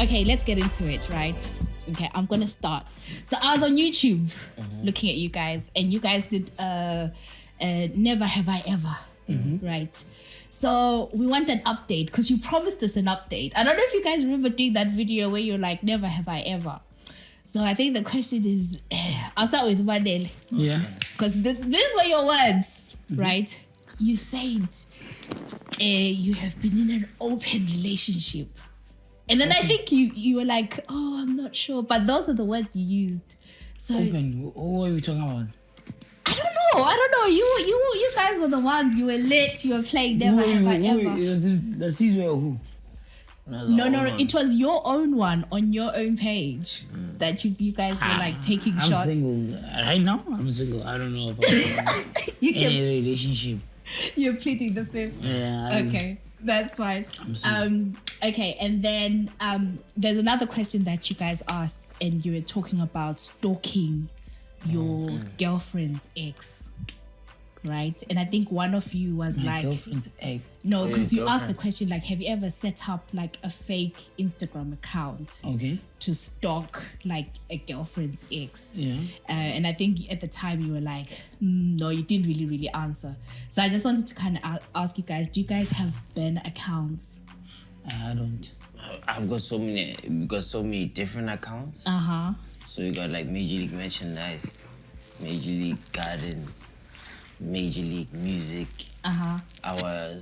Okay, let's get into it, right? Okay, I'm gonna start. So I was on YouTube looking at you guys, and you guys did Never Have I Ever, right? So we want an update because you promised us an update. I don't know if you guys remember doing that video where you're like, Never Have I Ever. So I think the question is, I'll start with Mandela. Yeah. Because these were your words, right? You said you have been in an open relationship. And then I think you were like, oh, I'm not sure. But those are the words you used. So Open. What are we talking about? I don't know. You guys were the ones. You were lit. You were playing Never Have I Ever. The season or who? No. It was your own one on your own page that you guys were like taking I'm shots. single. Right now, I'm single. I don't know about any relationship. You're pleading the fifth. Yeah. Okay, that's fine. I'm single. Okay, and then there's another question that you guys asked, and you were talking about stalking your girlfriend's ex, right? And I think one of you was My like, girlfriend's ex. no, because you asked the girlfriend. question like, have you ever set up like a fake Instagram account Okay. to stalk like a girlfriend's ex? Yeah. And I think at the time you were like, no, you didn't really answer. So I just wanted to kind of ask you guys, do you guys have burner accounts? I don't. I've got so many different accounts. Uh-huh. So you got like Major League Merchandise, Major League Gardens, Major League Music, our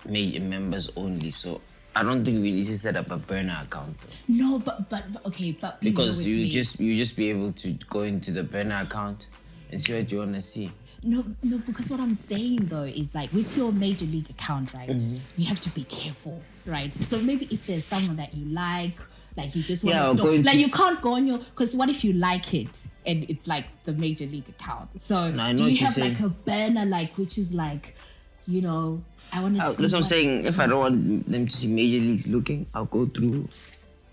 major members only. So I don't think we need to set up a burner account though. No, but okay, but be real Because with you me. just be able to go into the burner account and see what you want to see. No, because what I'm saying though is like with your Major League account, right? You have to be careful, right? So maybe if there's someone that you like you just want to stalk, like you can't go on your, because what if you like it and it's like the Major League account? So No, I know do what you you're have like saying. a burner like which is like, you know, I want to see. That's what I'm what- saying. If I don't want them to see Major Leagues looking, I'll go through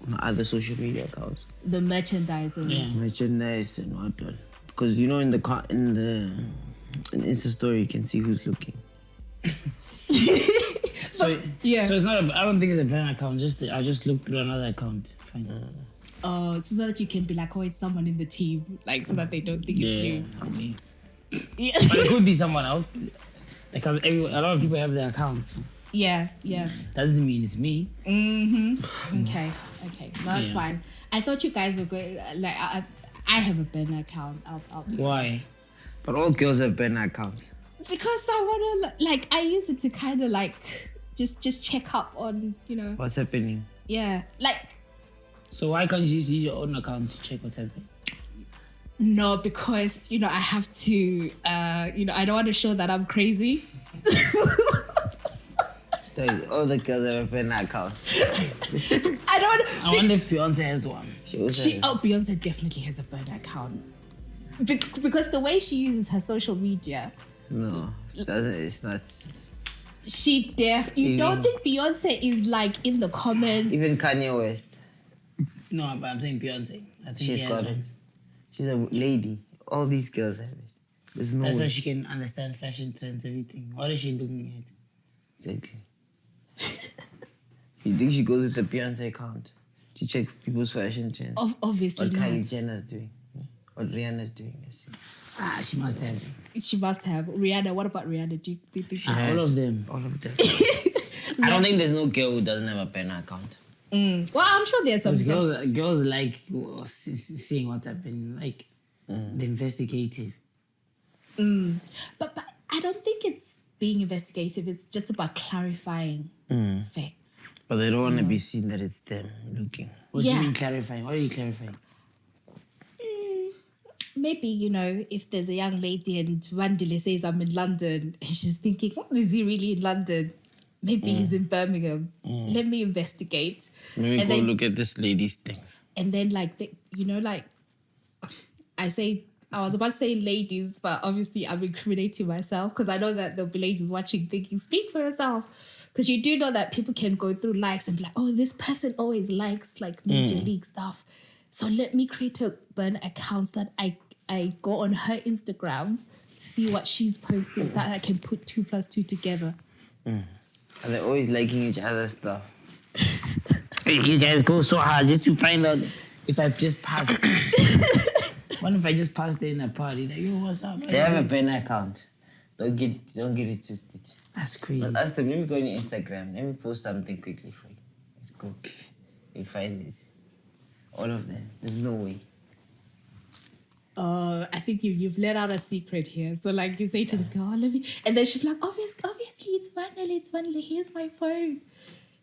my other social media accounts. The merchandise and Yeah. Merchandise and whatnot. Because you know in the Insta story you can see who's looking. So yeah. So it's not. I don't think it's a burner account. I just look through another account. Fine. Oh, so that you can be like, oh, it's someone in the team, like so that they don't think it's you. Okay. Yeah. But it could be someone else. Because a lot of people have their accounts. yeah. Doesn't mean it's me. Okay. No, it's Yeah. fine. I thought you guys were going like I have a burner account. I'll be Why? honest. But all girls have burner accounts. Because I wanna like I use it to kind of like just check up on, you know. What's happening? Yeah. Like So why can't you see your own account to check what's happening? no, because you know I have to you know I don't want to show that I'm crazy. All the girls have a burner account. I don't I wonder if Beyonce has one. Beyonce definitely has a burner account. Because the way she uses her social media, No, it's not. you don't think Beyonce is like in the comments? Even Kanye West, No, but I'm saying Beyonce. I think she she's has got it. one. She's a lady. All these girls have it. There's no That's way. how she can understand fashion trends, everything. What is she looking at? Exactly. You think she goes with the Beyonce account to check people's fashion trends? Obviously What not. Kylie Jenner's doing? What Rihanna's doing? Let's see. She must have. She must have. Rihanna, what about Rihanna? Do you think she's... All of them. All of them. I don't think there's no girl who doesn't have a burner account. Well, I'm sure there's some... Because girls like seeing what's happening, like the investigative. But I don't think it's being investigative. It's just about clarifying facts. But they don't want to be seen that it's them looking. What do Yeah. you mean clarifying? What are you clarifying? Maybe, you know, if there's a young lady and Wandile says I'm in London and she's thinking, oh, is he really in London? Maybe he's in Birmingham. Let me investigate. Maybe And go then- look at this lady's things. And then like, you know, like I was about to say ladies, but obviously I'm incriminating myself because I know that there'll be ladies watching thinking, speak for yourself. Because you do know that people can go through likes and be like, oh, this person always likes like Major League stuff. So let me create a burner account that I go on her Instagram to see what she's posting so that I can put 2 + 2 together. And they're always liking each other's stuff. You guys go so hard just to find out if I just passed. What if I just passed there in a party? Like, yo, what's up? They have a banner account. Don't get it twisted. That's crazy. But ask them, let me go on your Instagram. Let me post something quickly for you. Go. You'll find it. All of them. There's no way. I think you've let out a secret here. So like you say to the girl, let me, and then she'll be like, obviously it's Vanilla, here's my phone.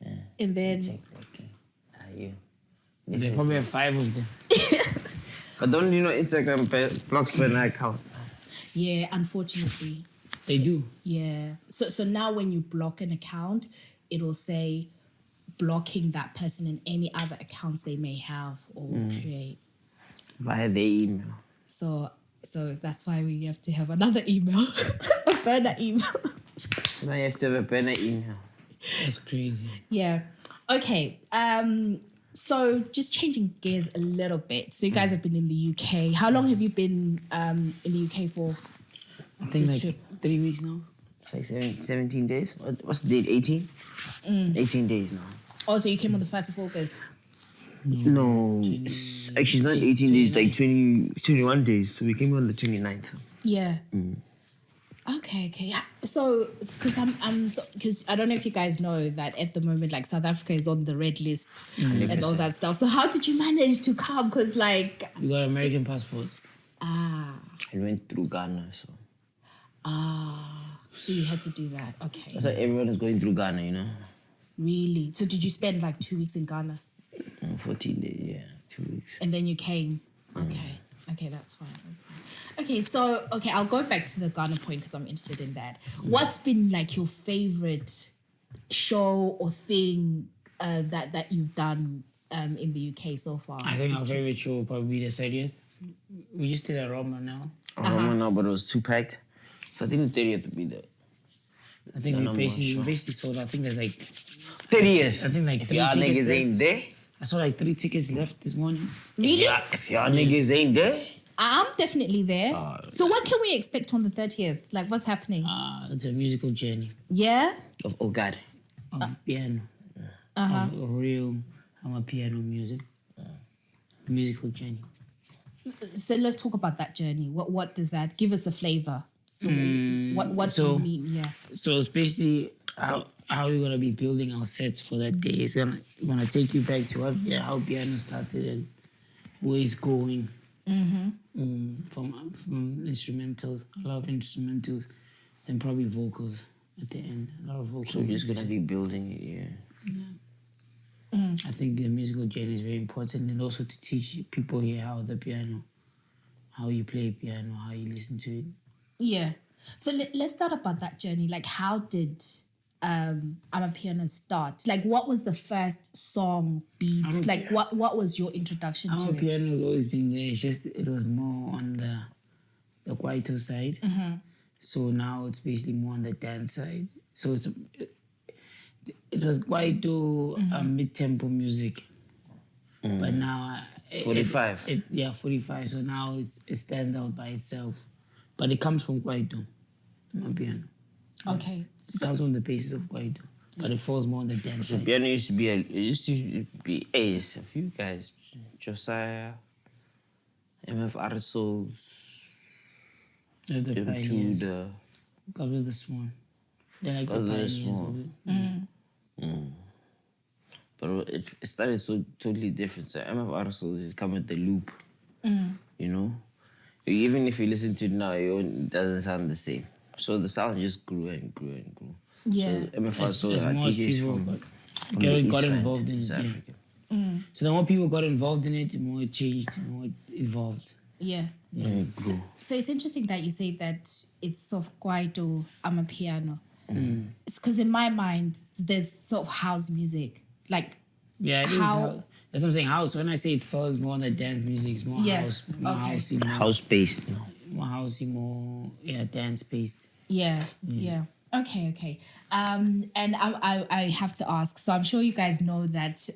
Yeah. And then Check, okay. You. They probably have 5 of them. But don't you know Instagram blocks banner accounts? yeah, unfortunately. They do. Yeah. So now when you block an account, it'll say blocking that person and any other accounts they may have or create. Via their email. So that's why we have to have another email, a burner email. Now you have to have a banner email. That's crazy. Yeah. Okay. So just changing gears a little bit. So you guys have been in the UK. How long have you been in the UK for? I think This like trip. 3 weeks now. It's like 17 days. What's the date? 18? 18 days now. Oh, so you came on the 1st of August. No. Actually, it's not 18 days, like 21 days. So we came on the 29th. Yeah. Okay. Yeah. So, because I don't know if you guys know that at the moment, like South Africa is on the red list and all that stuff. So how did you manage to come? Because like, We got American passports. I went through Ghana, so. So you had to do that. Okay. That's why everyone is going through Ghana, you know. Really? So did you spend like 2 weeks in Ghana 14 days, yeah, 2 weeks. and then you came? Okay, that's fine. Okay, so I'll go back to the Ghana point because I'm interested in that. What's been like your favorite show or thing that you've done in the UK so far? I think our favorite show will probably be the 30th. We just did a Roma now. Roma now, but it was too packed. So I think the 30th would be the I think The we number one show. basically sold. I think there's like 30th. I think like If 3 y'all tickets niggas left. ain't there, I saw like 3 tickets left this morning. Really? if y'all niggas ain't there, I'm definitely there. So what can we expect on the 30th? Like what's happening? It's a musical journey Yeah? oh God. of piano, of real Amapiano music. Musical journey. So let's talk about that journey. What does that give us a flavor? So what do so- you mean? Yeah. So it's basically how we're gonna be building our sets for that day. It's gonna take you back to how piano started and where it's going. From instrumentals, a lot of instrumentals, and probably vocals at the end. A lot of vocals. So we're just gonna be building it, yeah. I think the musical journey is very important, and also to teach people here how you play piano, how you listen to it. Yeah. So let's start about that journey. Like, how did Amapiano start? Like, what was the first song, beat? Like, what was your introduction to it? Amapiano has always been there. It's just it was more on the kwaito side. So now it's basically more on the dance side. So it was kwaito mid-tempo music, but now 45. 45. So now it stands out by itself, but it comes from kwaito, Amapiano. Okay. It comes from the basis of kwaito, but it falls more on the dance So side. piano used to be it's a few guys. Josiah, MFR Souls, They're the them two, pioneers. the Couple of the Swan. They're like the Couple of the pioneers Swan. of it. but it started so totally different. So MFR Souls is come with the loop, you know. Even if you listen to it now, it doesn't sound the same. So the sound just grew and grew and grew. Yeah. So MFR Souls, As I more think as it's people from got the got East side, involved in East it. Yeah. Africa. So the more people got involved in it, the more it changed, the more it evolved. Yeah. And it grew. So it's interesting that you say that it's sort of kwaito Amapiano. It's because in my mind, there's sort of house music. Like, Yeah, it is How- house. That's what I'm saying. House. When I say it falls more on the dance music, it's more Yeah, house, more okay. housey, House based. more housey, more dance based. yeah. Okay. And I have to ask. So I'm sure you guys know that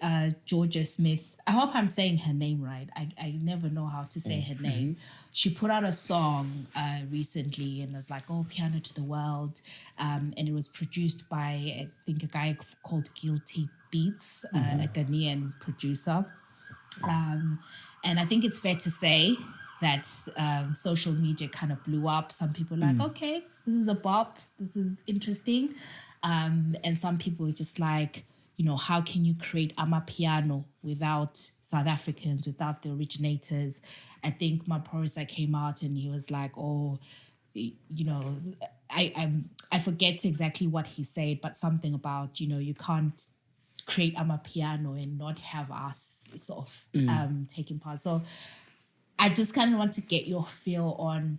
Georgia Smith. I hope I'm saying her name right. I never know how to say her name. She put out a song recently, and it was like, "Oh, Piano to the World," and it was produced by I think a guy called Guilty Beats, a Ghanaian producer. And I think it's fair to say that social media kind of blew up. Some people are like, okay, this is a bop, this is interesting. And some people are just like, how can you create Amapiano without South Africans, without the originators? I think Maporisa came out and he was like, oh, I forget exactly what he said, but something about, you can't create Amapiano and not have us sort of taking part. So I just kind of want to get your feel on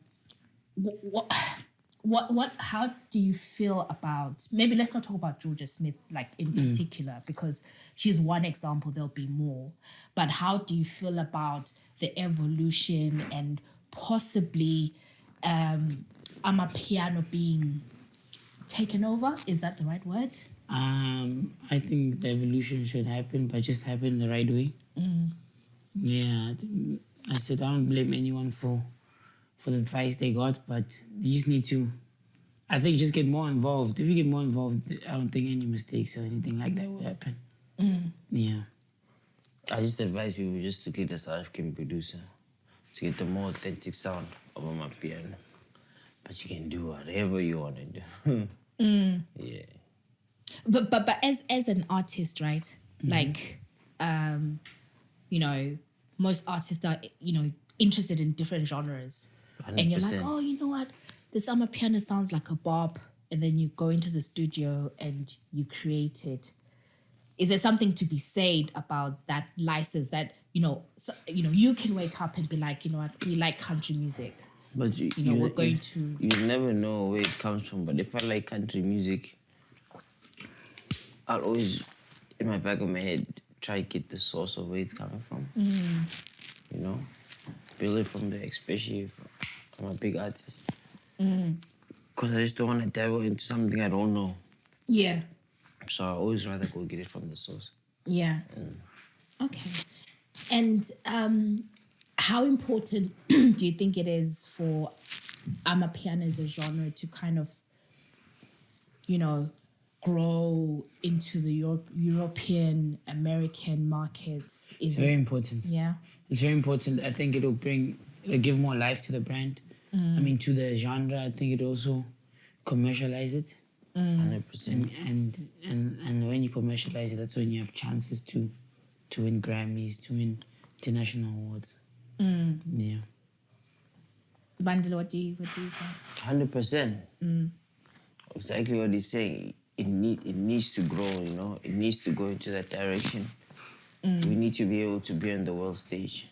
how do you feel about, maybe let's not talk about Georgia Smith like in particular, because she's one example, there'll be more, but how do you feel about the evolution and possibly Amapiano being taken over? Is that the right word? I think the evolution should happen, but just happen the right way. Yeah, I said I don't blame anyone for the advice they got, but you just need to, I think, just get more involved. If you get more involved, I don't think any mistakes or anything like that will happen. Yeah. I just advise people just to get a South African producer to get the more authentic sound of my piano. But you can do whatever you want to do. Yeah. But as an artist, right? Like, most artists are, interested in different genres. 100%. And you're like, oh, you know what? This Amapiano sounds like a bop. And then you go into the studio and you create it. Is there something to be said about that license that, you can wake up and be like, you know what, we like country music. But we're going to... You never know where it comes from. But if I like country music, I'll always, in my back of my head, try to get the source of where it's coming from. Build it from there, especially if I'm a big artist. Because I just don't want to dabble into something I don't know. Yeah. So I always rather go get it from the source. Yeah. Okay. And how important do you think it is for Amapiano as a genre to kind of, grow into the European, American markets? It's very important. Yeah. It's very important. I think it'll give more life to the brand. I mean, to the genre. I think it also commercialize it. 100%. And when you commercialize it, that's when you have chances to win Grammys, to win international awards. Yeah. Bandile, what do you think? 100%. Exactly what he's saying. It needs to grow, It needs to go into that direction. We need to be able to be on the world stage.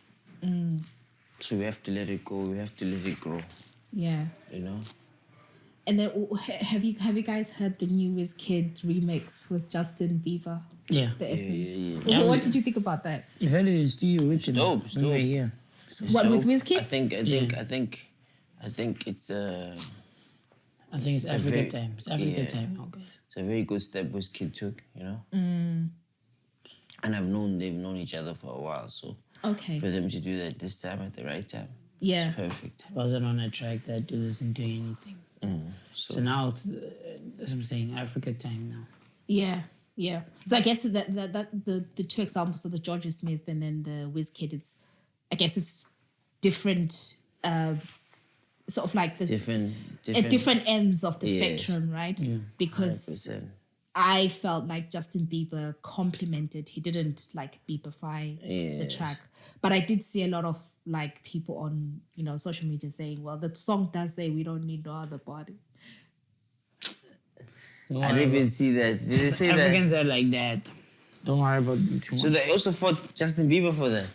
So we have to let it go. We have to let it grow. Yeah. And then have you guys heard the new Kid remix with Justin Bieber? Yeah. The Essence. Yeah. What did you think about that? You heard it in studio with him. Dope. When we were here. What, with Wizkid? I think it's I think it's Africa time. It's Africa time. Okay. It's a very good step Wizkid took, And they've known each other for a while, so for them to do that this time at the right time, it's perfect. I wasn't on a track that wasn't doing anything. So now it's, that's what I'm saying, Africa time now. Yeah. So I guess that the two examples of the Georgia Smith and then the Wizkid, it's different, sort of like the different ends of the spectrum, right? Yeah. Because 100%. I felt like Justin Bieber complimented. He didn't like Bieberify the track, but I did see a lot of like people on social media saying, "Well, the song does say we don't need no other body." I didn't even see that. Did they say Africans that? are like that. Don't worry about them too much. So they also fought Justin Bieber for that?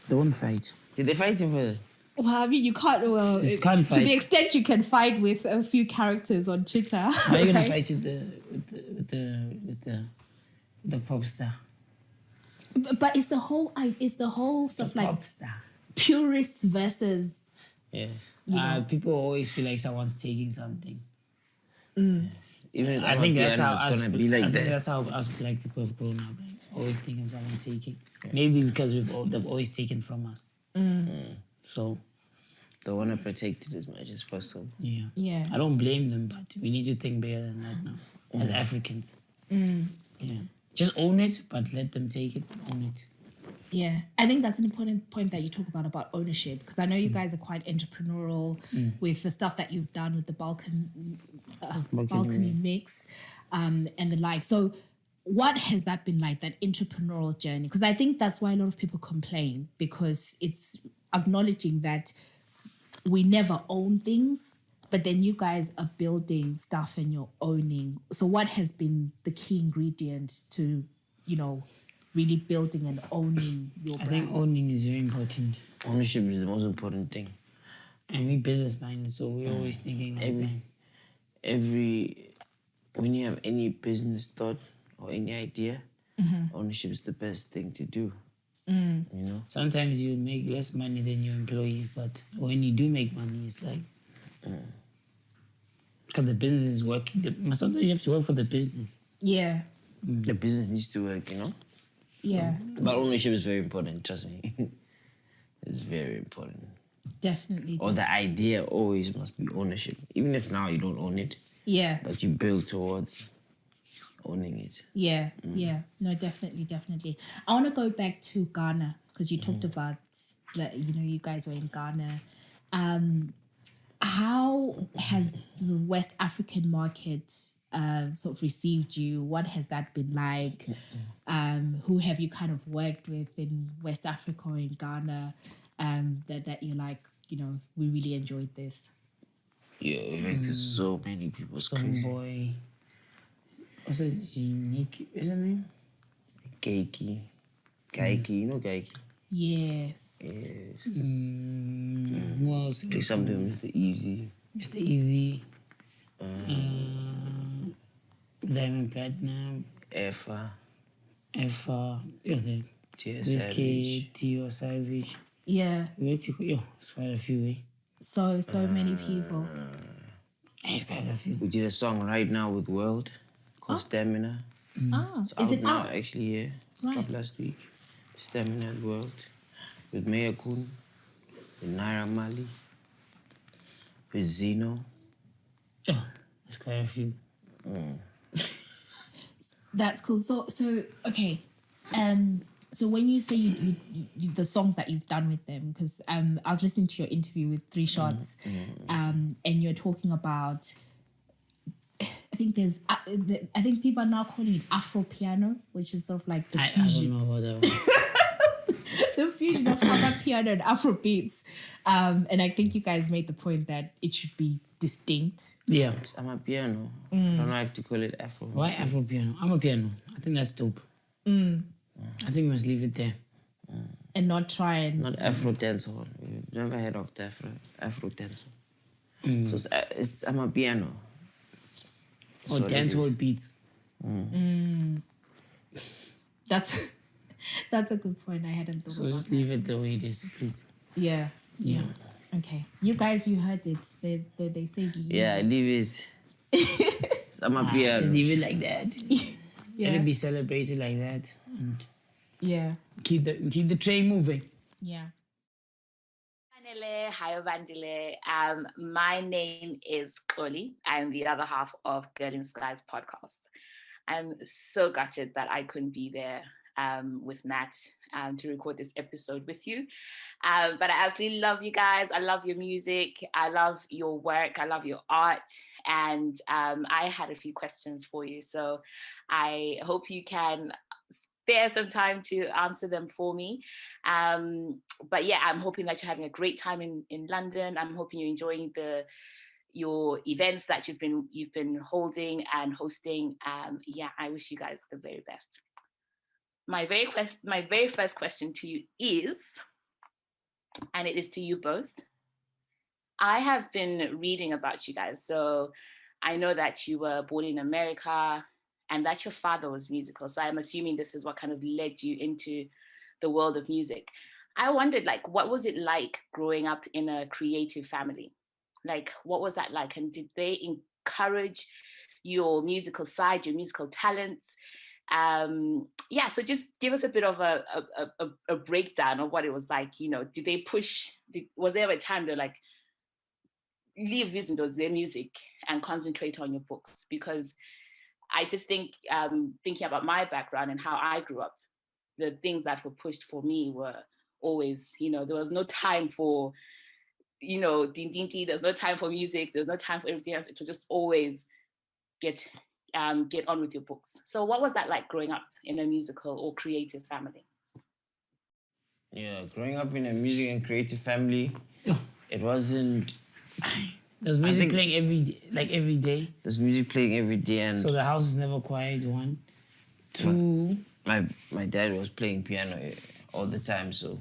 They won't fight. Did they fight him for that? Well, I mean, you can't. Well, you can't to the extent you can fight with a few characters on Twitter. How are you gonna fight with the pop star? But it's the whole stuff The like pop star. purists versus. Yes. People always feel like someone's taking something. Even I think that's how it's us. gonna be like I think that. that's how us black people have grown up. Like, always thinking someone taking. Maybe because they've always taken from us. So They want to protect it as much as possible. yeah. Yeah. I don't blame them, but we need to think bigger than that now as Africans. Yeah. Just own it, but let them take it. Own it. Yeah, I think that's an important point that you talk about ownership, because I know you guys are quite entrepreneurial with the stuff that you've done with the balcony mix, and the like. So, what has that been like, that entrepreneurial journey? Because I think that's why a lot of people complain, because it's acknowledging that we never own things, but then you guys are building stuff and you're owning. So, what has been the key ingredient to, really building and owning your I brand? think owning is very important. Ownership is the most important thing. And we business minded, so we're always thinking like, man, When you have any business thought or any idea, ownership is the best thing to do. You know? sometimes you make less money than your employees, but when you do make money, it's like, because the business is working. Sometimes you have to work for the business. Yeah, The business needs to work, you know? yeah, But ownership is very important, trust me. It's very important. definitely. Or the idea always must be ownership. Even if now you don't own it, Yeah, but you build towards owning it. yeah, yeah. No, definitely. I want to go back to Ghana, because you talked about that. You guys were in Ghana. How has the West African market sort of received you? What has that been like? Who have you kind of worked with in West Africa or in Ghana that you're like, we really enjoyed this? Yeah, it makes it so many people's crazy. Boy, what's it? Unique, is her name? Gaiki. You know Gaiki? Yes. Yes. Who else? Do something with the easy. Mr. Easy. Diamond Platinum. Effa. Yeah, the Tia Whiskey, Savage. Tio Savage. Yeah. It's quite a few, eh? So many people. It's quite a few. We did a song right now with World called Stamina. Oh, It's is out it now, out? actually, yeah. Right. Dropped last week. Stamina at World. With Maya Kun. With Naira Mali. With Zeno. Yeah, it's quite a few. That's cool. So okay. So when you say you the songs that you've done with them, because I was listening to your interview with Three Shots, and you're talking about, I think I think people are now calling it Afropiano, which is sort of like the I fusion. don't know about that one. The fusion of Amapiano and Afro beats. And I think you guys made the point that it should be distinct. Yeah. It's Amapiano. I don't know if to call it Afro. Why Afro piano? I'm a piano. I think that's dope. I think we must leave it there. And not try and... Not Afro dancehall. We've never heard of the Afro dancehall. So it's Amapiano. Or dancehall beats. That's a good point. I hadn't thought So about just that. leave it the way it is, please. Yeah. Yeah. Okay. You guys, you heard it. They say you Yeah, heard leave it. It's Amapiano. Just leave it like that. Yeah. Let it be celebrated like that. And Yeah. keep the train moving. Yeah. Hi, Vandile. My name is Koli. I'm the other half of Girl in Skies podcast. I'm so gutted that I couldn't be there with Nat to record this episode with you. But I absolutely love you guys. I love your music. I love your work. I love your art. And I had a few questions for you. So I hope you can spare some time to answer them for me. But yeah, I'm hoping that you're having a great time in London. I'm hoping you're enjoying your events that you've been holding and hosting. Yeah, I wish you guys the very best. My very first question to you is, and it is to you both. I have been reading about you guys, so I know that you were born in America and that your father was musical. So I'm assuming this is what kind of led you into the world of music. I wondered, what was it like growing up in a creative family? What was that like? And did they encourage your musical side, your musical talents? So just give us a bit of a breakdown of what it was like. Did they was there a time they're like, leave this into their music and concentrate on your books? Because I just think, thinking about my background and how I grew up, the things that were pushed for me were always, there was no time for, there's no time for music, there's no time for everything else. It was just always get on with your books. So what was that like growing up in a musical or creative family? Yeah, growing up in a music and creative family, it wasn't. There's music playing every day. There's music playing every day, and so the house is never quiet. 1, 2. My dad was playing piano all the time, so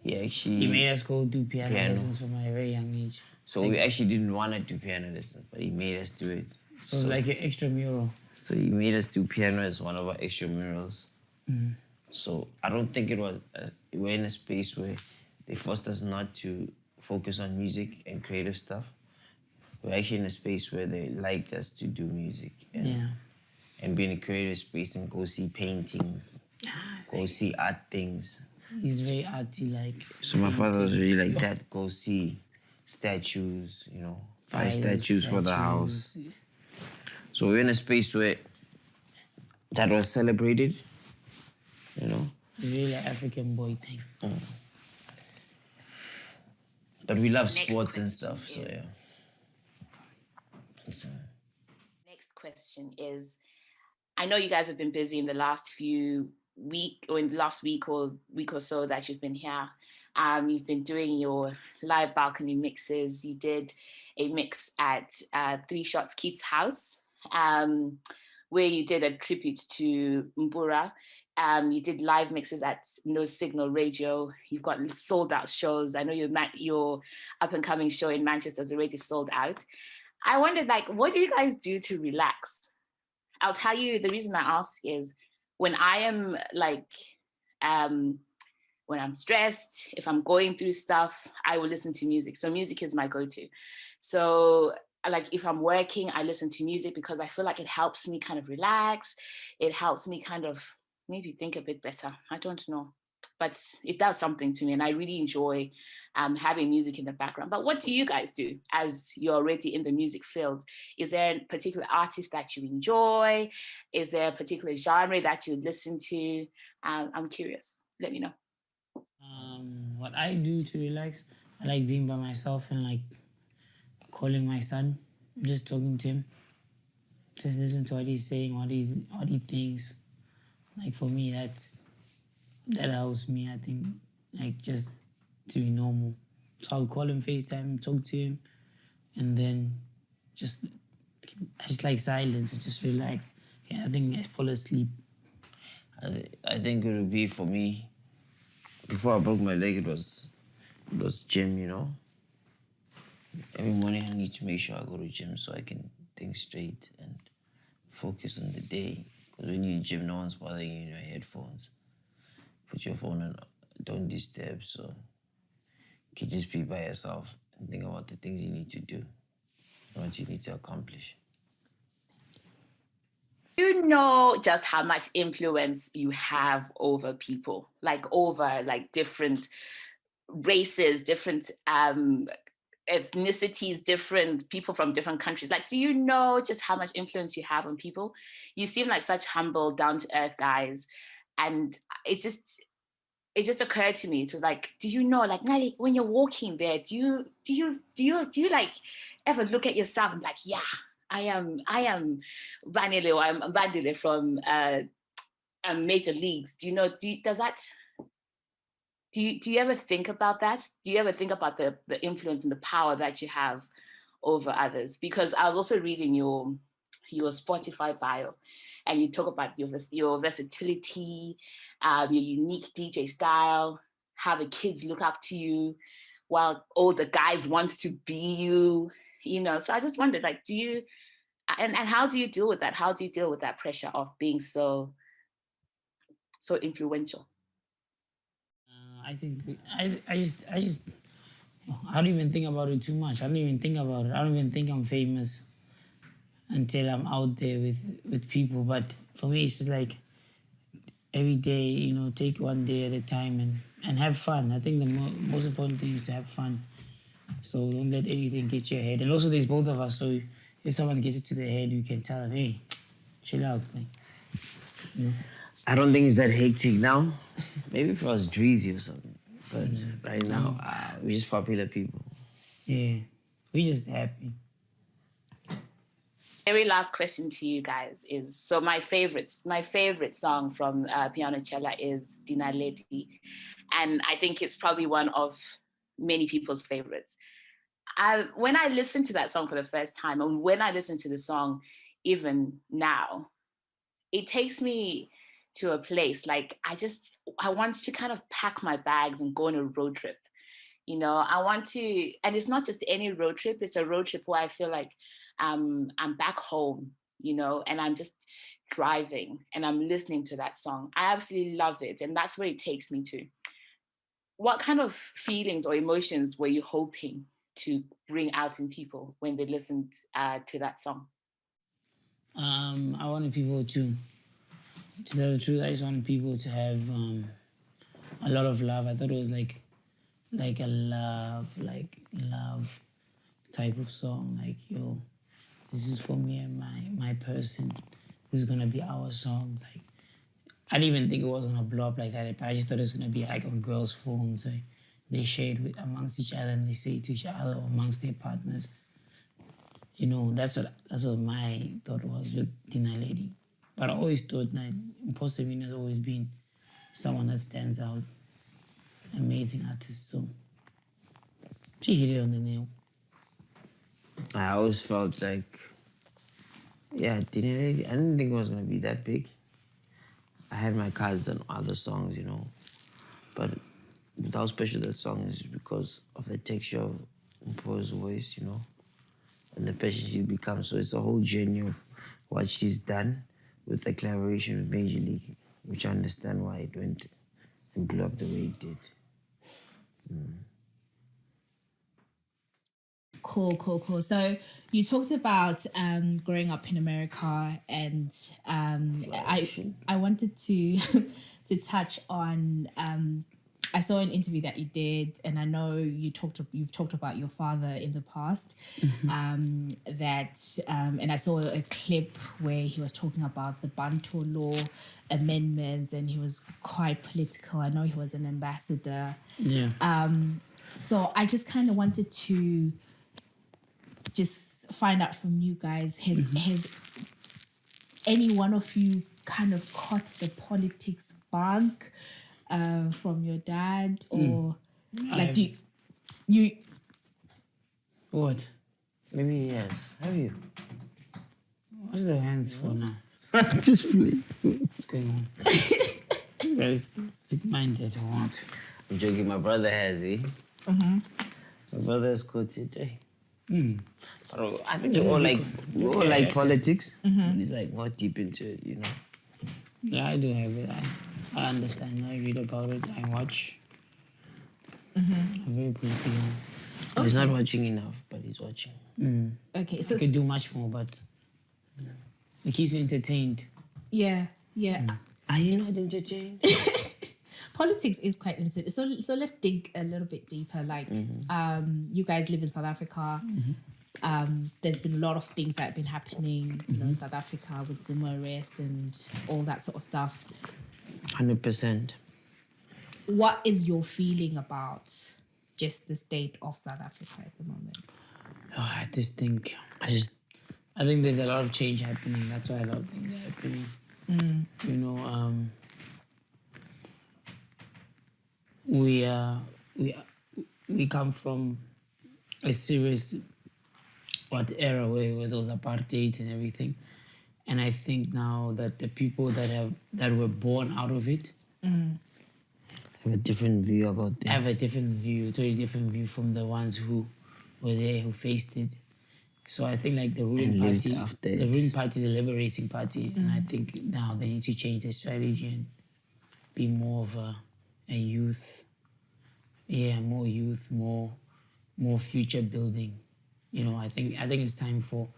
he made us go do piano lessons from a very young age. So we actually didn't want to do piano lessons, but he made us do it. So it's like an extramural. So he made us do piano as one of our extramurals. Mm-hmm. So I don't think it was. We're in a space where they forced us not to focus on music and creative stuff. We're actually in a space where they liked us to do music and be in a creative space and go see paintings, go see art things. He's very arty, like. So my father was really like that. Go see statues, buy statues for the house. So we're in a space where that was celebrated, It's really an African boy thing. But we love sports and stuff, so yeah. Next question is, I know you guys have been busy in the last week or so that you've been here. You've been doing your live balcony mixes. You did a mix at Three Shots Keith's house, where you did a tribute to Mbura. You did live mixes at No Signal Radio. You've got sold out shows. I know your up and coming show in Manchester is already sold out. I wondered, what do you guys do to relax? I'll tell you, the reason I ask is when I am when I'm stressed, if I'm going through stuff, I will listen to music. So music is my go-to. So if I'm working, I listen to music because I feel like it helps me kind of relax. It helps me kind of maybe think a bit better. I don't know, but it does something to me, and I really enjoy having music in the background. But what do you guys do as you're already in the music field? Is there a particular artist that you enjoy? Is there a particular genre that you listen to? I'm curious. Let me know. What I do to relax, I like being by myself and calling my son, just talking to him, just listen to what he's saying, what he thinks. For me, that helps me, I think, just to be normal. So I'll call him, FaceTime, talk to him, and then I just like silence and just relax. I think I fall asleep. I think it would be for me, before I broke my leg, it was gym, Every morning I need to make sure I go to gym so I can think straight and focus on the day. Because when you're in gym, no one's bothering you in your headphones. Put your phone on, don't disturb, so you can just be by yourself and think about the things you need to do, what you need to accomplish. You know just how much influence you have over people, over different races, different ethnicities, different people from different countries. Do you know just how much influence you have on people? You seem like such humble, down-to-earth guys, and it just occurred to me. It was do you know, Nali, when you're walking there, do you ever look at yourself and yeah, I am Vanille, or I'm Vandile from Major Leagues. Do you ever think about that? Do you ever think about the influence and the power that you have over others? Because I was also reading your Spotify bio, and you talk about your versatility, your unique DJ style, how the kids look up to you, while older guys want to be you. So I just wondered, do you, and how do you deal with that? How do you deal with that pressure of being so influential? I think I just I don't even think about it too much. I don't even think about it. I don't even think I'm famous. until I'm out there with people. But for me, it's just like every day, you know, take one day at a time and have fun. I think the most important thing is to have fun. So don't let anything get your head. And also, there's both of us. So if someone gets it to their head, you can tell them, hey, chill out. Like, you know. I don't think it's that hectic now. Maybe if I was Dreezy or something. But right now, we're just popular people. Yeah, we're just happy. Very last question to you guys is, so my favorite song from Piano Cella is Dinaledi, and I think it's probably one of many people's favorites. When I listened to that song for the first time, and when I listen to the song even now, it takes me to a place like I want to kind of pack my bags and go on a road trip. You know, I want to, and it's not just any road trip, it's a road trip where I feel like I'm back home, you know, and I'm just driving and I'm listening to that song. I absolutely love it. And that's where it takes me to. What kind of feelings or emotions were you hoping to bring out in people when they listened to that song? I wanted people to tell the truth, I just wanted people to have a lot of love. I thought it was like a love type of song. Like, yo, this is for me and my person. This is gonna be our song. Like, I didn't even think it was gonna blow up like that. But I just thought it was gonna be like on girls' phones. Like, they share it with amongst each other and they say it to each other or amongst their partners. You know, that's what my thought was with Dinaledi. But I always thought that Imposter has always been someone that stands out. Amazing artist. So she hit it on the nail. I always felt like, yeah, I didn't think it was going to be that big. I had my cards on other songs, you know. But how special that song is because of the texture of Mpo's voice, you know, and the person she's become. So it's a whole journey of what she's done with the collaboration with Major League, which I understand why it went and blew up the way it did. Cool. So you talked about growing up in America, and I wanted to to touch on. I saw an interview that you did, and I know you've talked about your father in the past. And I saw a clip where he was talking about the Bantu law amendments, and he was quite political. I know he was an ambassador. Yeah. So I just kind of wanted to just find out from you guys, has any one of you kind of caught the politics bug from your dad, or like do you What? Maybe yes. Have you? What's the hands for now? Just play. What's going on? This guy's sick-minded or what? I'm joking. My brother has it. My brother has caught it. Hey. I think we all like politics. But he's like more deep into it, you know. Yeah, I do have it. I understand. I read about it. I watch. I'm very political. He's not watching enough, but he's watching. okay? So I could do much more, but it keeps me entertained. yeah. Are you not entertained? Politics is quite interesting. So let's dig a little bit deeper. Like, you guys live in South Africa. There's been a lot of things that have been happening, you know, in South Africa with Zuma arrest and all that sort of stuff. 100%. What is your feeling about just the state of South Africa at the moment? Oh, I think there's a lot of change happening. That's why a lot of things are happening. You know, we come from a serious era where there was apartheid and everything, and I think now that the people that were born out of it Have a different view about it. have a different view, totally different view from the ones who were there, who faced it. So I think like the ruling party is a liberating party, and I think now they need to change their strategy and be more of a youth, more youth, more future building. You know, I think it's time for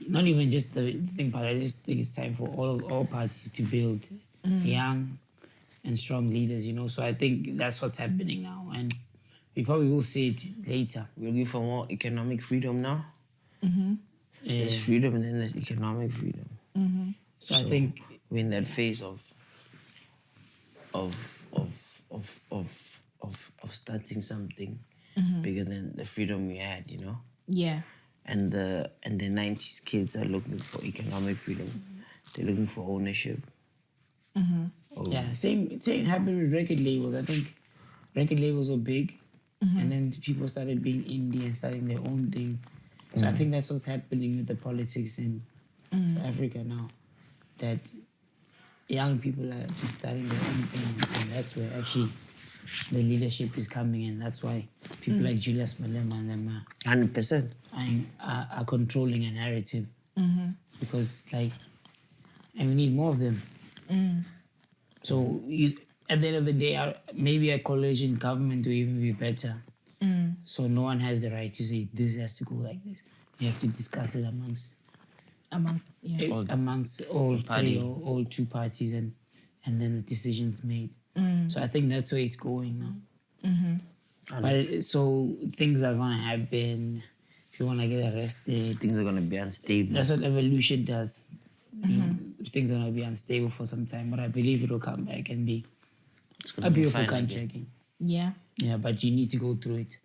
not even just the thing, but I just think it's time for all parties to build young and strong leaders, you know. So I think that's what's happening now, and we probably will see it later. We're looking for more economic freedom now. There's freedom and then there's economic freedom. So I think we're in that phase of starting something bigger than the freedom we had, you know. Yeah. And the 90s kids are looking for economic freedom. They're looking for ownership. yeah, same happened with record labels. I think record labels were big, and then people started being indie and starting their own thing. So I think that's what's happening with the politics in South Africa now. That young people are just starting their own thing, and that's where actually the leadership is coming in. That's why people like Julius Malema and them 100%. are controlling a narrative, because like, and we need more of them. So at the end of the day, maybe a coalition government will even be better. So no one has the right to say this has to go like this. We have to discuss it amongst all three or all two parties, and then the decision's made. So I think that's where it's going now. But so things are gonna happen. If you wanna get arrested, Things are gonna be unstable. that's what evolution does. You know, things are gonna be unstable for some time, but I believe it'll come back and be a beautiful fine country again. again. Yeah. Yeah, but you need to go through it.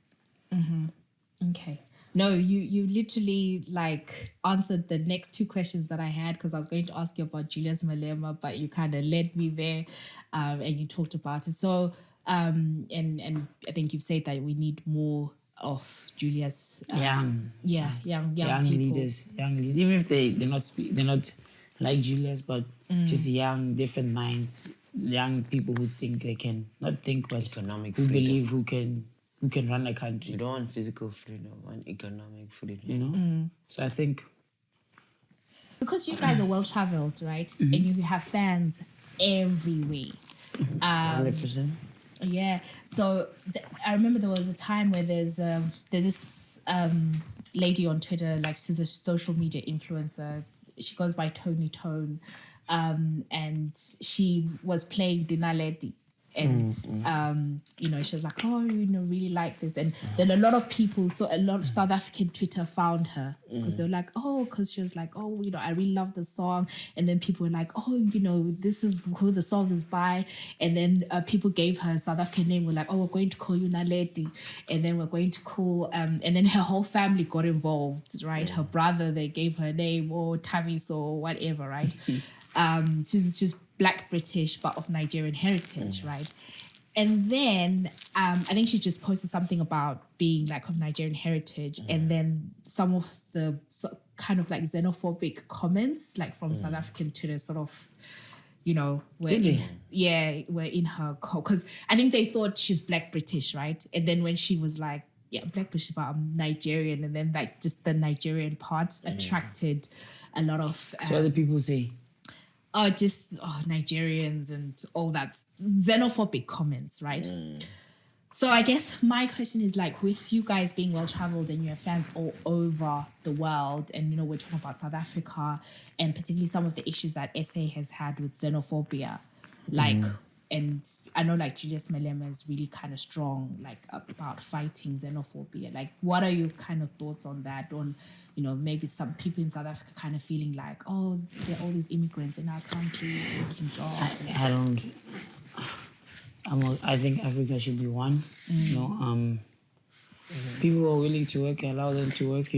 Okay. No, you literally like answered the next two questions that I had, because I was going to ask you about Julius Malema, but you kind of led me there, and you talked about it. So, and I think you've said that we need more of Julius. Young young people. leaders, even if they're not like Julius, but just young, different minds, young people who think they can, not think, but Economic who freedom. believe who can run a country. You don't want physical freedom, you want economic freedom. You know, so I think Because you guys are well traveled, right? And you have fans everywhere. 100%. Yeah. So I remember there was a time where there's this lady on Twitter, like she's a social media influencer. She goes by Tony Tone, and she was playing Dinaledi. And she was like, oh, really like this. And then a lot of people, so a lot of South African Twitter found her, because they were like, oh, because she was like, oh, I really love the song. And then people were like, oh, this is who the song is by. And then people gave her a South African name. We're like, oh, we're going to call you Naledi. And then we're going to call, and then her whole family got involved, right? Her brother, they gave her a name, or Tamis or whatever, right? She's Black British, but of Nigerian heritage, right? And then I think she just posted something about being like of Nigerian heritage, and then some of the kind of like xenophobic comments, like from South African Twitter, sort of, were in her because I think they thought she's Black British, right? And then when she was like, yeah, Black British, but I'm Nigerian, and then like just the Nigerian part attracted a lot of. so what do people say? Nigerians and all that xenophobic comments, right? So I guess my question is, like, with you guys being well traveled and you have fans all over the world, and we're talking about South Africa and particularly some of the issues that SA has had with xenophobia, like, and I know like Julius Malema is really kind of strong, like about fighting xenophobia. Like, what are your kind of thoughts on that? On maybe some people in South Africa kind of feeling like, oh, there are all these immigrants in our country taking jobs. I think Africa should be one. People who are willing to work, allow them to work.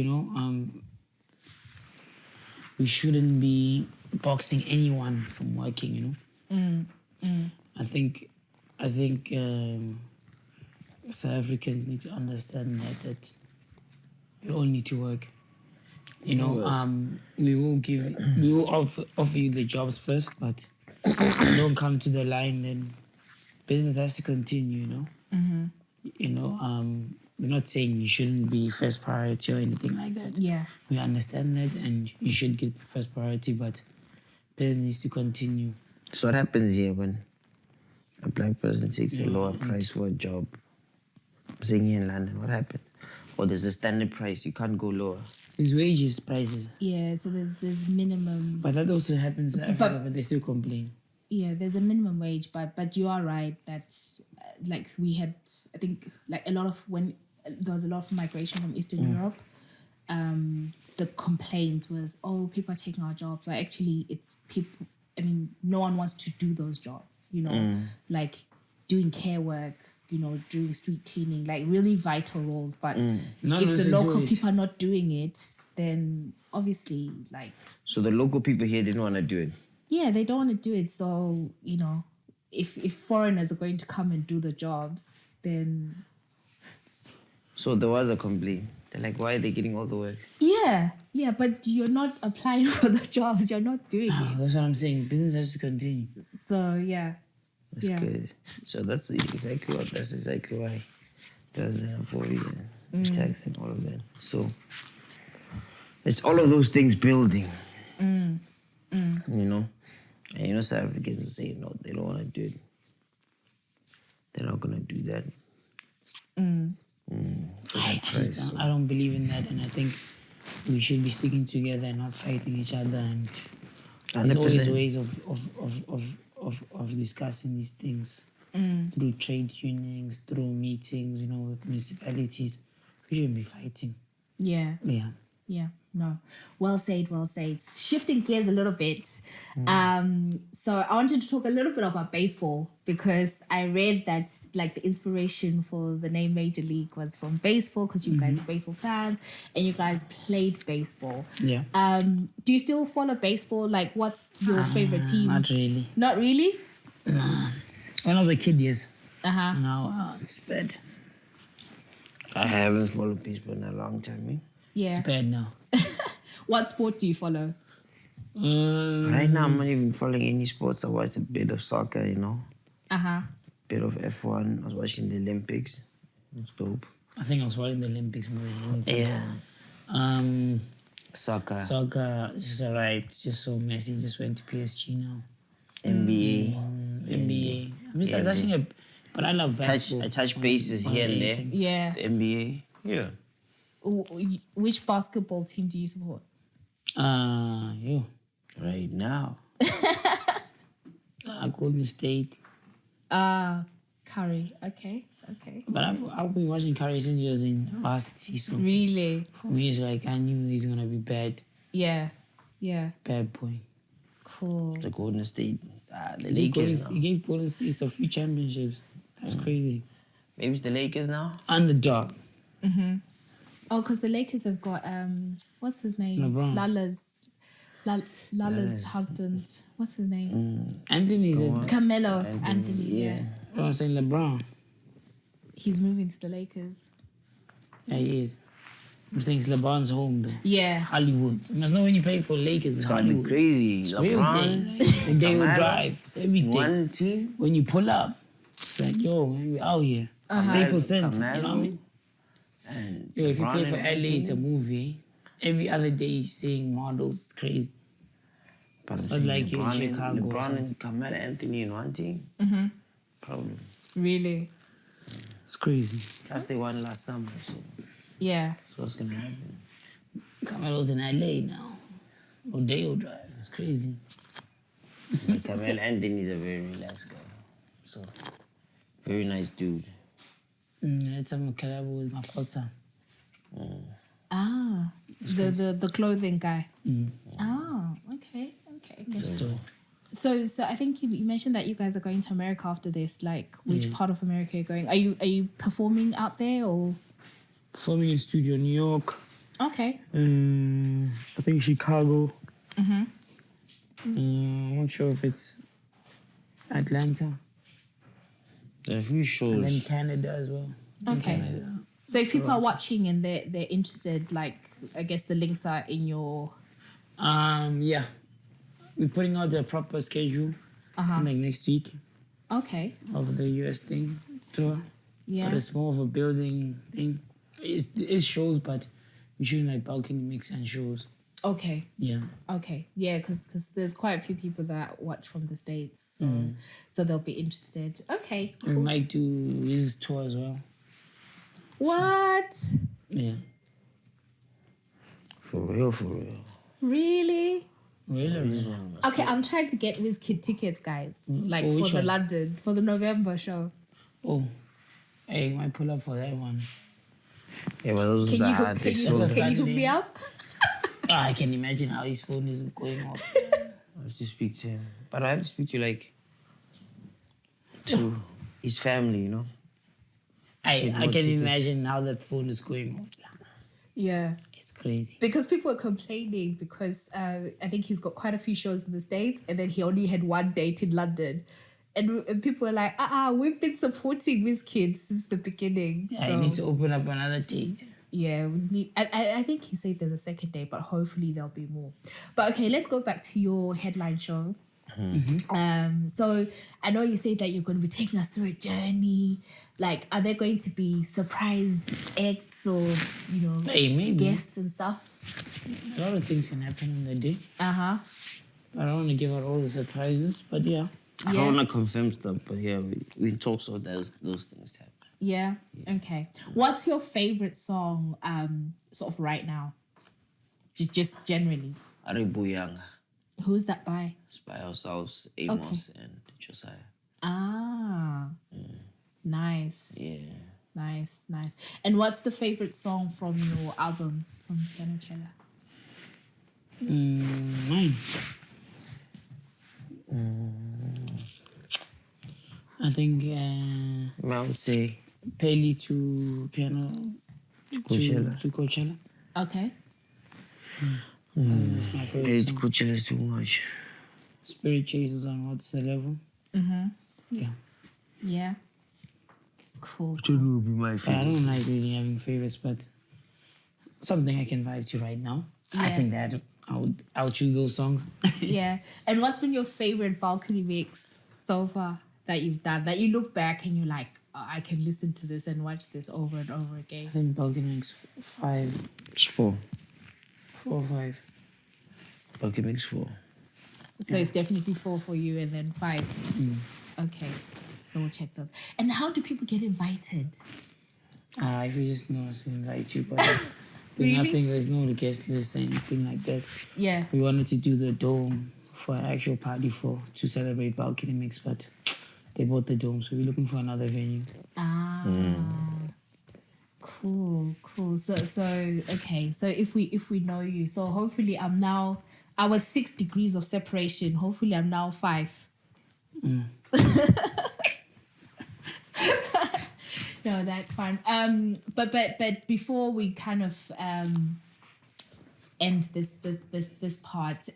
We shouldn't be boxing anyone from working. I think South Africans need to understand that we all need to work. We will offer you the jobs first, but if you don't come to the line, then business has to continue. We're not saying you shouldn't be first priority or anything like that. Yeah, we understand that, and you should get first priority, but business needs to continue. So what happens here when a Black person takes a lower price for a job? I'm saying here in London, what happens? Or there's a standard price. You can't go lower. There's wages prices. Yeah, so there's minimum. But that also happens in Africa, but they still complain. Yeah, there's a minimum wage, but you are right that like we had, I think, like a lot of when there was a lot of migration from Eastern Europe, the complaint was, oh, people are taking our jobs, but actually it's people. I mean, no one wants to do those jobs, you know, like doing care work, you know, doing street cleaning, like really vital roles. But if the local people are not doing it, then obviously, like. So the local people here didn't want to do it. Yeah, they don't want to do it. So, you know, if foreigners are going to come and do the jobs, then. So there was a complaint. They're like, why are they getting all the work? Yeah, but you're not applying for the jobs. You're not doing it. That's what I'm saying. Business has to continue. So, yeah. That's good. So that's exactly why there's avoid tax and all of that. So it's all of those things building. You know? And you know, South Africans will say, no, they don't want to do it. They're not going to do that. I don't believe in that, and I think we should be sticking together and not fighting each other. And there's always ways of discussing these things through trade unions, through meetings, you know, with municipalities. We shouldn't be fighting. Yeah. No, well said. Shifting gears a little bit. So I wanted to talk a little bit about baseball because I read that like the inspiration for the name Major League was from baseball because you guys are baseball fans and you guys played baseball. Yeah. Do you still follow baseball? Like, what's your favorite team? Not really. Not really? Nah. When I was a kid, yes. Now it's bad. I haven't followed baseball in a long time, eh? Yeah. It's bad now. What sport do you follow? Right now, I'm not even following any sports. I watched a bit of soccer, you know. Bit of F1. I was watching the Olympics. It's dope. I think I was following the Olympics more than anything. Yeah. Soccer. Soccer is alright. Just so messy. Just went to PSG now. NBA. NBA. I'm just touching it, but I love basketball. I touch bases here and there. Yeah. The NBA. Yeah. Which basketball team do you support? You. Right now. Golden State. Curry. Okay. But I've been watching Curry since he was in varsity. So Really? for me, it's like I knew he's gonna be bad. Yeah. Bad boy. Cool. The Golden State. The Lakers now. He gave Golden State a few championships. That's crazy. Maybe it's the Lakers now? Underdog. Oh, because the Lakers have got what's his name? LeBron. Lala's husband. What's his name? Anthony's Carmelo Anthony. Yeah. I'm saying LeBron. He's moving to the Lakers. Yeah, he is. I'm saying it's LeBron's home though. Yeah. Hollywood. You must know when you play for Lakers, it's Hollywood. Crazy. It's real thing. The day will drive. It's everything. One team. When you pull up, it's like, yo, man, we out here. Staples Center. You know what I mean? And Yo, if you play for LA, it's a movie. Every other day you're seeing models. It's crazy. But it's not like you're in Chicago. LeBron and Carmelo Anthony in one team? Probably. Really? It's crazy. Plus they won last summer, so Yeah. what's going to happen? Carmelo's in LA now. Rodeo Drive. It's crazy. Carmelo Anthony is a very relaxed guy. So, very nice dude. Let's have a collab with my father. The clothing guy. Oh, okay. So I think you mentioned that you guys are going to America after this. Like, which part of America are you going? Are you performing out there or? Performing in studio New York. Okay. I think Chicago. I'm not sure if it's Atlanta. There are a few shows. And then Canada as well. Okay. So if people are watching and they're interested, like, I guess the links are in your... Yeah. We're putting out the proper schedule like next week Okay. of the US tour. Yeah. But it's more of a building thing. It's shows, but we're shooting like balcony mix and shows. Okay. Yeah. Okay. Yeah, because there's quite a few people that watch from the States, so they'll be interested. Okay. We might do his tour as well. What? Yeah. For real, for real. Really? Really? Okay, I'm trying to get WizKid tickets, guys. Like For for which the one? London, for the November show. Oh, hey, might pull up for that one. Yeah, but those Can are you the hook, hard can they you, sold. That's a can you hook me Saturday. up? I can imagine how his phone is going off. I have to speak to him. But I have to speak to to his family, you know? I more can tickets. imagine how that phone is going off. Yeah. It's crazy. Because people are complaining because I think he's got quite a few shows in the States and then he only had one date in London. And people are like, we've been supporting WizKid since the beginning. Yeah, so, he needs to open up another date. yeah, we need, I think he said there's a second day, but hopefully there'll be more. But okay, let's go back to your headline show. So I know you said that you're going to be taking us through a journey. Like, are there going to be surprise acts or, Hey, maybe. guests and stuff? A lot of things can happen on the day. Uh-huh. I don't want to give out all the surprises, but yeah. I Yeah. don't want to confirm stuff, but yeah, we talk so those things happen. Yeah. Okay. What's your favorite song, sort of right now? Just generally. Aribuyanga. Who's that by? It's by ourselves, Amos and Josiah. Ah. Nice. Yeah. Nice. And what's the favorite song from your album, from Piano Cella? Mine. I think I would say Peli to piano Coachella. to Coachella. Okay. That's my favorite It's song. Coachella too much. Spirit Chasers on What's the Level. Yeah. Yeah. Cool. Coachella would be my But I don't like really having favorites, but something I can vibe to right now. I Yeah. think that I'll choose those songs. Yeah. And what's been your favorite balcony mix so far that you've done? That you look back and you're like, I can listen to this and watch this over and over I again. think Balkanix 5, It's 4. 4 or 5. Okay, mix 4. So it's definitely 4 for you and then 5. Okay. So we'll check those. And how do people get invited? If you just know us, we invite you, but Really? there's no guest list or anything like that. Yeah. We wanted to do the dome for an actual party to celebrate Balcony Mix, but they bought the dome, so we're looking for another venue. Ah. Cool. So okay. So if we know you, so hopefully I was 6 degrees of separation. Hopefully I'm now 5. No, that's fine. But before we kind of end this part,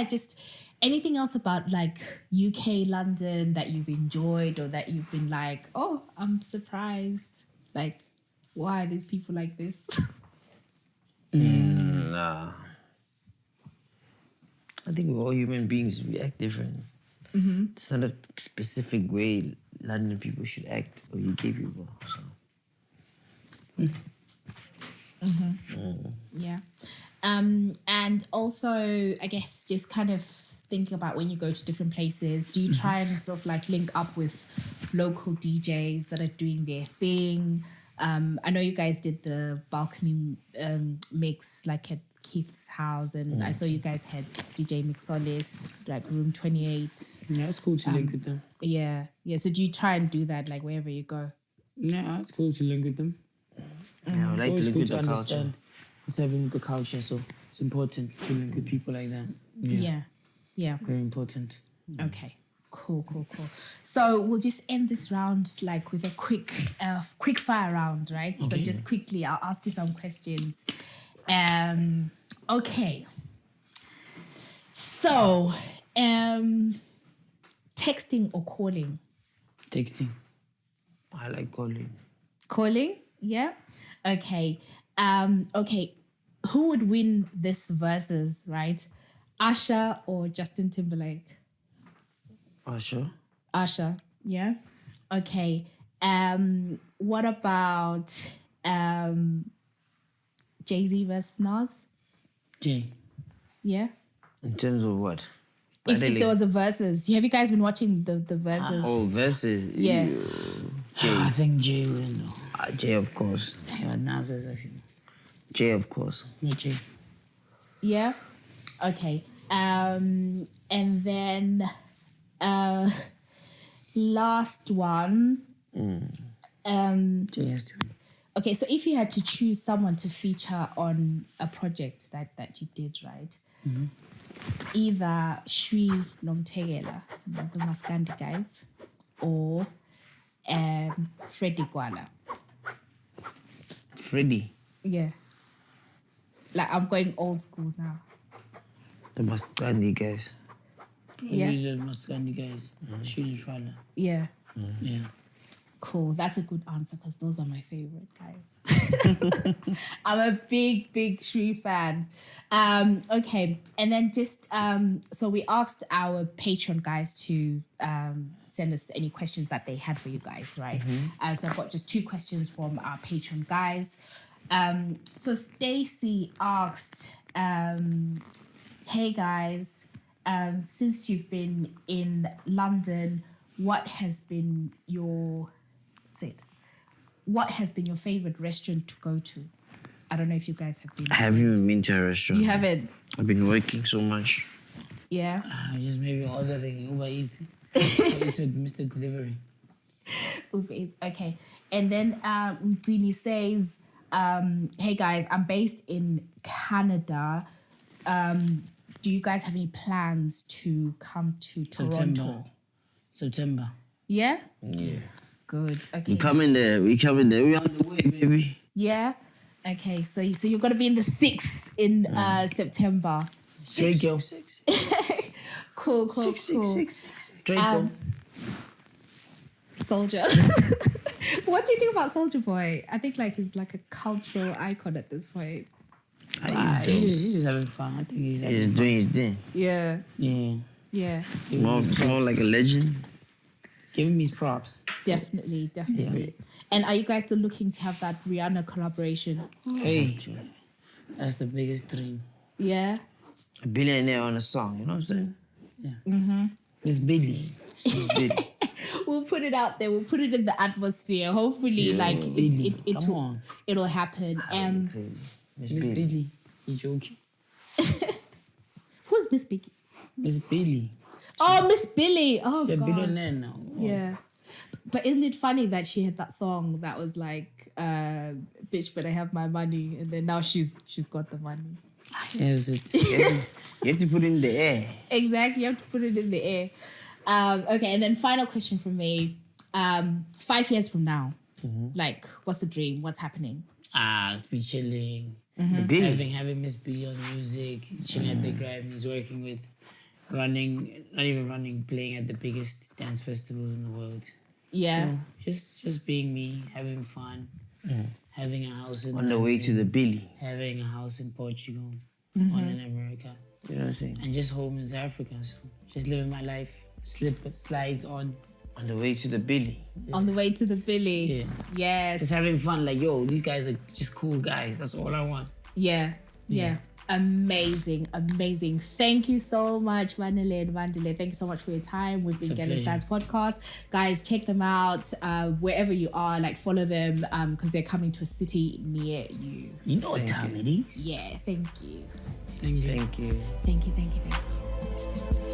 just anything else about like UK London that you've enjoyed or that you've been like, oh, I'm surprised. Like, why are these people like this? Nah. I think we're all human beings. We act different. It's not a specific way London people should act or UK people. So. Yeah. And also, I guess, just kind of thinking about when you go to different places, do you try and sort of like link up with local DJs that are doing their thing? I know you guys did the balcony mix like at Keith's house, and I saw you guys had DJ Mixolis, like Room 28. Yeah, it's cool to link with them. Yeah. So do you try and do that like wherever you go? Yeah, it's cool to link with them. Yeah, I like to Always look good at to the culture. understand what's happening with the culture, so it's important to link with people like that. Yeah. Very important. Okay. Cool. So we'll just end this round like with a quick fire round, right? So Okay. just quickly, I'll ask you some questions. Okay. So, texting or calling? Texting. I like calling. Calling, yeah. Okay. Okay. Who would win this versus, right? Usher or Justin Timberlake? Usher. Usher, yeah. Okay. What about Jay-Z versus Nas? Jay. Yeah. In terms of what? If Battling. there was a versus, have you guys been watching the versus? Oh, versus. Yeah. Jay. I think Jay will know. J, of course. J, of course. No J. Yeah. Okay. And then last one. J has to win. Okay, so if you had to choose someone to feature on a project that you did, right? Either Shri Nomtegela, the Maskandi guys, or Freddie Gwala. Freddie. Yeah. Like, I'm going old school now. The Maskandi guys. Yeah. The Maskandi guys. Shooting Trala. Yeah. Yeah. Cool. That's a good answer because those are my favorite guys. I'm a big Shri fan. Okay. And then just, so we asked our Patreon guys to send us any questions that they had for you guys, right? So I've got just 2 questions from our Patreon guys. So Stacy asked, hey guys, since you've been in London, what has been your favorite restaurant to go to? I don't know if you guys have been. I haven't even been to a restaurant. You haven't? I've been working so much. Yeah. Just maybe ordering Uber Eats. It's with Mr. Delivery. Uber Eats. Okay. And then Udini says, hey guys, I'm based in Canada. Do you guys have any plans to come to Toronto? September. Yeah? Yeah. Good. Okay. We coming there. We on the way, baby. Yeah? Okay, so you're gonna be in the 6th in September. Draco. Cool. Draco. Soldier. What do you think about Soldier Boy? I think like he's like a cultural icon at this point. He's just having fun. I think he's having He's fun. doing his thing. Yeah. Yeah. Yeah. More like a legend. Give him his props. Definitely. And are you guys still looking to have that Rihanna collaboration? Hey, that's the biggest dream. Yeah. A billionaire on a song, you know what I'm saying? Yeah. Miss Billy. We'll put it out there. We'll put it in the atmosphere. Hopefully, like it'll happen. Miss Miss Billy. Billy. You joking? Who's Miss Biggie? Miss Billy. Oh, Miss Billy. Oh, She's a God. billionaire now. Yeah. But isn't it funny that she had that song that was like, bitch, but I have my money. And then now she's got the money. Yes, You have to put it in the air. Exactly. You have to put it in the air. Okay. And then final question from me. 5 years from now, like, what's the dream? What's happening? Be chilling. The Billy. Having Miss Billy on music, chilling at the Grammys, working with playing at the biggest dance festivals in the world. Yeah. You know, just being me, having fun, having a house in On the way to the Billy. having a house in Portugal, one in America, You know what I'm saying? and just home in South Africa. So just living my life, slides on. On the way to the Billy. On the way to the Billy. Yeah. Yes. Just having fun, like, yo, these guys are just cool guys. That's all I want. Yeah. Amazing. Thank you so much, Mandalay and Mandalay. Thank you so much for your time. We've been Getting Stats Podcast. Guys, check them out wherever you are. Like, follow them because they're coming to a city near you. You know what time it is. Yeah, thank you. Thank you. Thank you.